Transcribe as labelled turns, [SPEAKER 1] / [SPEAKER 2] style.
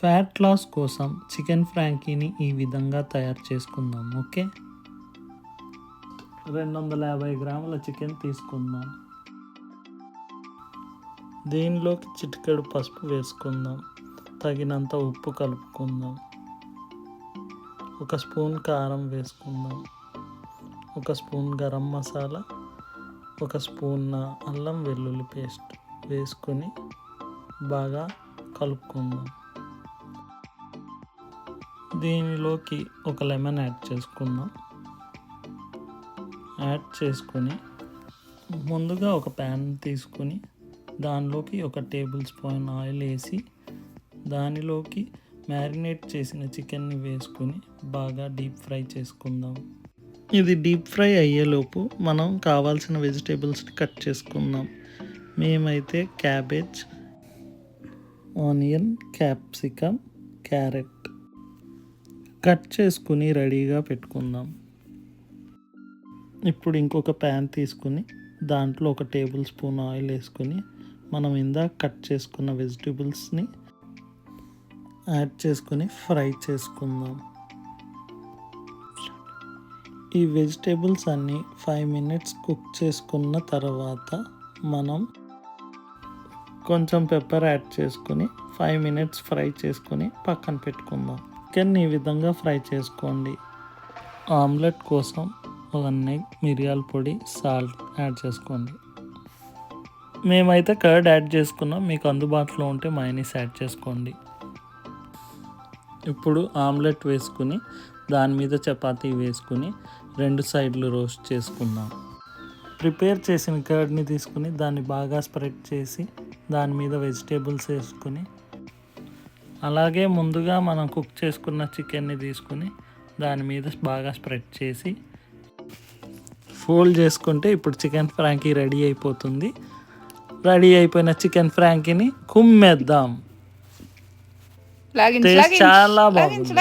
[SPEAKER 1] Fat loss కోసం chicken ఫ్రాంకీని ఈ విధంగా తయారు చేసుకుందాం. ఓకే, 250 గ్రాముల చికెన్ తీసుకుందాం. దీనిలోకి చిటికెడు పసుపు వేసుకుందాం. తగినంత ఉప్పు కలుపుకుందాం. 1 స్పూన్ కారం వేసుకుందాం. 1 స్పూన్ గరం మసాలా, 1 స్పూన్ అల్లం వెల్లుల్లి పేస్ట్ వేసుకొని బాగా కలుపుకుందాం. దీనిలోకి 1 లెమన్ యాడ్ చేసుకుందాం. యాడ్ చేసుకొని ముందుగా ఒక ప్యాన్ తీసుకొని దానిలోకి 1 టేబుల్ స్పూన్ ఆయిల్ వేసి దానిలోకి మ్యారినేట్ చేసిన చికెన్ని వేసుకొని బాగా డీప్ ఫ్రై చేసుకుందాం. ఇది డీప్ ఫ్రై అయ్యేలోపు మనం కావాల్సిన వెజిటేబుల్స్ని కట్ చేసుకుందాం. మేమైతే cabbage, onion, capsicum, carrot cut చేసుకుని రెడీగా పెట్టుకుందాం. ఇప్పుడు ఇంకొక ప్యాన్ తీసుకుని దాంట్లో 1 టేబుల్ స్పూన్ ఆయిల్ వేసుకొని మనం ఇందాక కట్ చేసుకున్న వెజిటేబుల్స్ని యాడ్ చేసుకొని ఫ్రై చేసుకుందాం. ఈ వెజిటేబుల్స్ అన్నీ 5 మినిట్స్ కుక్ చేసుకున్న తర్వాత మనం కొంచెం పెప్పర్ యాడ్ చేసుకొని 5 మినిట్స్ ఫ్రై చేసుకొని పక్కన పెట్టుకుందాం. చికెన్ ఈ విధంగా ఫ్రై చేసుకోండి. ఆమ్లెట్ కోసం 1 ఎగ్, మిరియాల పొడి, సాల్ట్ యాడ్ చేసుకోండి. మేమైతే కర్డ్ యాడ్ చేసుకున్నాం. మీకు అందుబాటులో ఉంటే మయోనీస్ యాడ్ చేసుకోండి. ఇప్పుడు ఆమ్లెట్ వేసుకుని దాని మీద చపాతీ వేసుకుని 2 సైడ్లు రోస్ట్ చేసుకుందాం. ప్రిపేర్ చేసిన కర్డ్ని తీసుకుని దాన్ని బాగా స్ప్రెడ్ చేసి దాని మీద వెజిటేబుల్స్ వేసుకుని అలాగే ముందుగా మనం కుక్ చేసుకున్న చికెన్ని తీసుకుని దాని మీద బాగా స్ప్రెడ్ చేసి ఫోల్డ్ చేసుకుంటే ఇప్పుడు చికెన్ ఫ్రాంకీ రెడీ అయిపోతుంది. రెడీ అయిపోయిన చికెన్ ఫ్రాంకీని కుమ్మేద్దాం. టేస్ట్ చాలా బాగుంది.